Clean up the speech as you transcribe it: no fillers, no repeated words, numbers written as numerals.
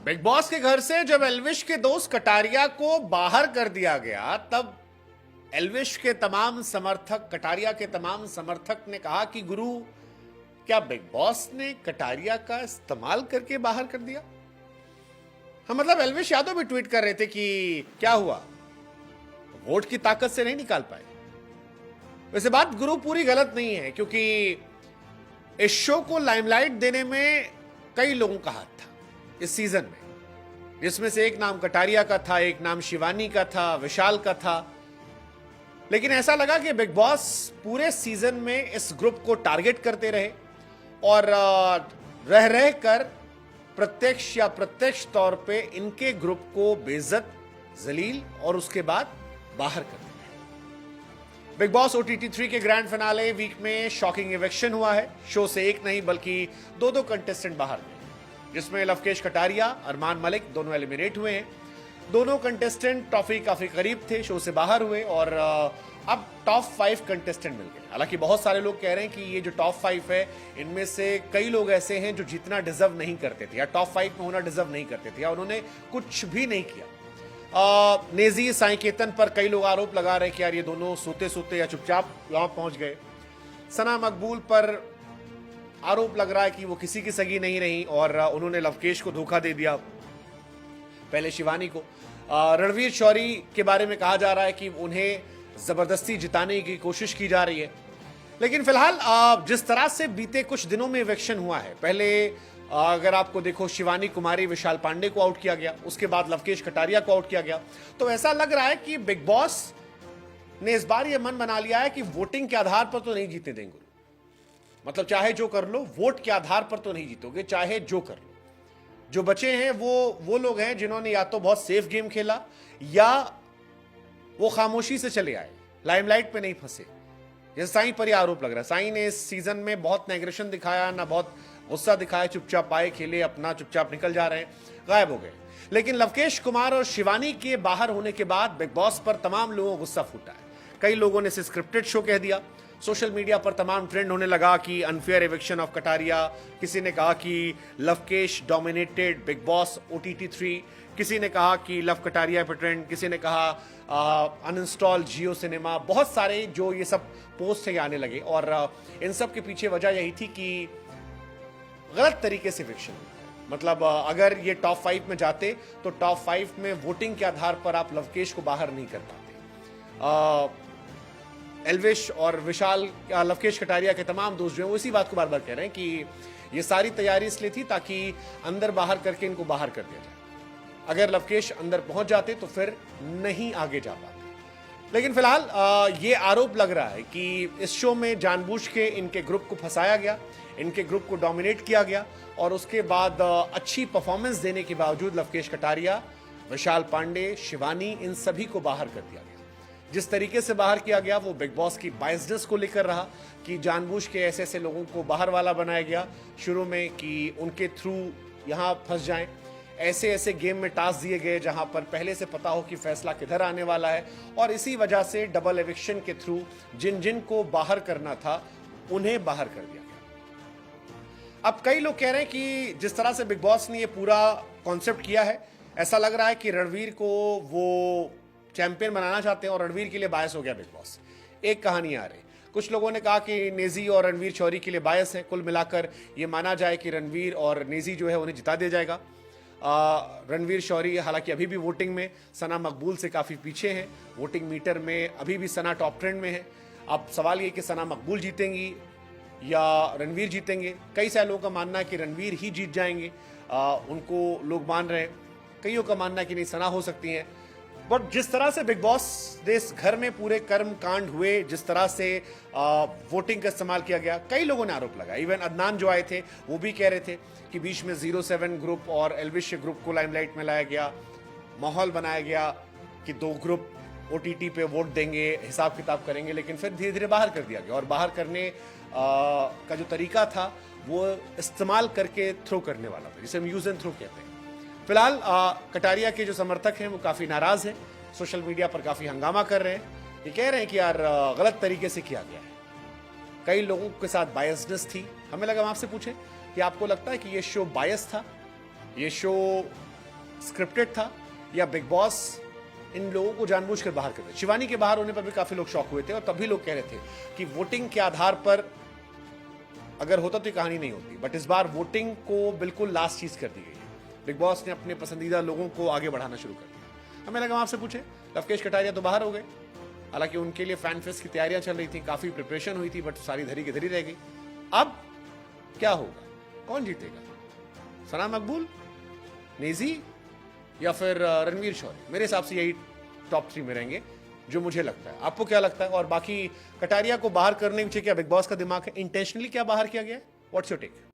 Big boss के घर से जब एल्विश के दोस्त कटारिया को बाहर कर दिया गया, तब एल्विश के तमाम समर्थक, कटारिया के तमाम समर्थक ने कहा कि गुरु, क्या बिग बॉस ने कटारिया का इस्तेमाल करके बाहर कर दिया? हाँ, मतलब एल्विश यादव भी ट्वीट कर रहे थे कि क्या हुआ, वोट की ताकत से नहीं निकाल पाए। वैसे बात गुरु पूरी गलत नहीं है, क्योंकि इस शो को लाइमलाइट देने में कई लोगों का हाथ था इस सीजन में, जिसमें से एक नाम कटारिया का था, एक नाम शिवानी का था, विशाल का था। लेकिन ऐसा लगा कि बिग बॉस पूरे सीजन में इस ग्रुप को टारगेट करते रहे और रह रह कर प्रत्यक्ष या प्रत्यक्ष तौर पे इनके ग्रुप को बेइज्जत, जलील और उसके बाद बाहर कर दिया। बिग बॉस OTT 3 के ग्रैंड फिनाले वीक में शॉकिंग इवेक्शन हुआ है। शो से एक नहीं बल्कि दो कंटेस्टेंट बाहर गए, जिसमें लवकेश कटारिया, अरमान मलिक दोनों एलिमिनेट हुए हैं। दोनों कंटेस्टेंट ट्रॉफी काफी करीब थे, शो से बाहर हुए और अब टॉप 5 कंटेस्टेंट मिल गए। हालांकि बहुत सारे लोग कह रहे हैं कि ये जो टॉप 5 है, इनमें से कई लोग ऐसे हैं जो जीतना डिजर्व नहीं करते थे या टॉप 5 में होना डिजर्व नहीं करते थे या उन्होंने कुछ भी नहीं किया। नेजी, साई केतन पर कई लोग आरोप लगा रहे हैं कि यार ये दोनों सोते सोते या चुपचाप वहां पहुंच गए। सना मकबूल पर आरोप लग रहा है कि वो किसी की सगी नहीं रही और उन्होंने लवकेश को धोखा दे दिया, पहले शिवानी को। रणवीर शौरी के बारे में कहा जा रहा है कि उन्हें जबरदस्ती जिताने की कोशिश की जा रही है। लेकिन फिलहाल जिस तरह से बीते कुछ दिनों में इवेक्शन हुआ है, पहले अगर आपको देखो, शिवानी कुमारी विशाल पांडे को आउट किया गया, उसके बाद लवकेश कटारिया को आउट किया गया। तो ऐसा लग रहा है कि बिग बॉस ने इस बार यह मन बना लिया है कि वोटिंग के आधार पर तो नहीं जीतने देंगे। मतलब चाहे जो कर लो, वोट के आधार पर तो नहीं जीतोगे, चाहे जो कर लो। जो बचे हैं वो लोग हैं जिन्होंने या तो बहुत सेफ गेम खेला या वो खामोशी से चले आए, लाइमलाइट पे नहीं फंसे। जैसे साई पर यह आरोप लग रहा है, साई ने इस सीजन में बहुत ना एग्रेशन दिखाया, ना बहुत गुस्सा दिखाया, चुपचाप आए, खेले अपना, चुपचाप निकल जा रहे हैं, गायब हो गए। लेकिन लवकेश कुमार और शिवानी के बाहर होने के बाद बिग बॉस पर तमाम लोगों को गुस्सा फूटा है। कई लोगों ने इसे स्क्रिप्टेड शो कह दिया। सोशल मीडिया पर तमाम ट्रेंड होने लगा कि अनफेयर इविक्शन ऑफ कटारिया। किसी ने कहा कि Lavkesh dominated big boss OTT 3, किसी ने कहा कि लव कटारिया पे ट्रेंड, किसी ने कहा अनइंस्टॉल जियो सिनेमा। बहुत सारे जो ये सब पोस्ट है आने लगे और इन सब के पीछे वजह यही थी कि गलत तरीके से इविक्शन। मतलब अगर ये टॉप 5 में जाते तो टॉप 5 में वोटिंग के आधार पर आप लवकेश को बाहर नहीं कर पाते। एल्विश और विशाल, लवकेश कटारिया के तमाम दोस्त जो हैं वो इसी बात को बार बार कह रहे हैं कि ये सारी तैयारी इसलिए थी ताकि अंदर बाहर करके इनको बाहर कर दिया जाए। अगर लवकेश अंदर पहुंच जाते तो फिर नहीं आगे जा पाते। लेकिन फिलहाल ये आरोप लग रहा है कि इस शो में जानबूझ के इनके ग्रुप को फंसाया गया, इनके ग्रुप को डोमिनेट किया गया और उसके बाद अच्छी परफॉर्मेंस देने के बावजूद लवकेश कटारिया, विशाल पांडे, शिवानी, इन सभी को बाहर कर दिया गया। जिस तरीके से बाहर किया गया वो बिग बॉस की बायसनेस को लेकर रहा कि जानबूझ के ऐसे ऐसे लोगों को बाहर वाला बनाया गया शुरू में कि उनके थ्रू यहां फंस जाएं। ऐसे ऐसे गेम में टास्क दिए गए जहां पर पहले से पता हो कि फैसला किधर आने वाला है और इसी वजह से डबल एविक्शन के थ्रू जिन जिन को बाहर करना था उन्हें बाहर कर दिया गया। अब कई लोग कह रहे हैं कि जिस तरह से बिग बॉस ने ये पूरा कॉन्सेप्ट किया है, ऐसा लग रहा है कि रणवीर को वो चैंपियन बनाना चाहते हैं और रणवीर के लिए बायस हो गया बिग बॉस। एक कहानी आ रही, कुछ लोगों ने कहा कि नेजी और रणवीर शौरी के लिए बायस है। कुल मिलाकर ये माना जाए कि रणवीर और नेजी जो है उन्हें जिता दिया जाएगा। रणवीर शौरी हालांकि अभी भी वोटिंग में सना मकबूल से काफी पीछे हैं। वोटिंग मीटर में अभी भी सना टॉप ट्रेंड में है। अब सवाल ये कि सना मकबूल जीतेंगी या रणवीर जीतेंगे। कई सारे लोगों का मानना है कि रणवीर ही जीत जाएंगे, उनको लोग मान रहे हैं। कईयों का मानना है कि नहीं, सना हो सकती है। बट जिस तरह से बिग बॉस ने इस घर में पूरे कर्म कांड हुए, जिस तरह से वोटिंग का इस्तेमाल किया गया, कई लोगों ने आरोप लगाया। इवन अदनान जो आए थे वो भी कह रहे थे कि बीच में 07 ग्रुप और एल्विश ग्रुप को लाइमलाइट में लाया गया, माहौल बनाया गया कि 2 ग्रुप OTT पे वोट देंगे, हिसाब किताब करेंगे। लेकिन फिर धीरे धीरे बाहर कर दिया गया और बाहर करने का जो तरीका था वो इस्तेमाल करके थ्रो करने वाला था, जिसे हम यूज एंड थ्रो कहते हैं। फिलहाल कटारिया के जो समर्थक हैं वो काफी नाराज हैं, सोशल मीडिया पर काफी हंगामा कर रहे हैं। ये कह रहे हैं कि यार गलत तरीके से किया गया है, कई लोगों के साथ बायसनेस थी। हमें लगा हम आपसे पूछें कि आपको लगता है कि ये शो बायस था, ये शो स्क्रिप्टेड था या बिग बॉस इन लोगों को जानबूझकर बाहर कर दिया। शिवानी के बाहर होने पर भी काफी लोग शॉक हुए थे और तभी लोग कह रहे थे कि वोटिंग के आधार पर अगर होता तो ये कहानी नहीं होती, बट इस बार वोटिंग को बिल्कुल लास्ट चीज कर दी गई है। बिग बॉस ने अपने पसंदीदा लोगों को आगे बढ़ाना शुरू कर दिया। हमें लगा आपसे पूछे, लवकेश कटारिया तो बाहर हो गए, हालांकि उनके लिए फैन फेस्ट की तैयारियां चल रही थी, काफी प्रिपरेशन हुई थी, बट सारी धरी की धरी रह गई। अब क्या होगा, कौन जीतेगा, सना मकबूल, नेजी या फिर रणवीर शौरी? मेरे हिसाब से यही टॉप 3 में रहेंगे, जो मुझे लगता है। आपको क्या लगता है? और बाकी कटारिया को बाहर करने के पीछे क्या बिग बॉस का दिमाग है? इंटेंशनली क्या बाहर किया गया है? What's your take?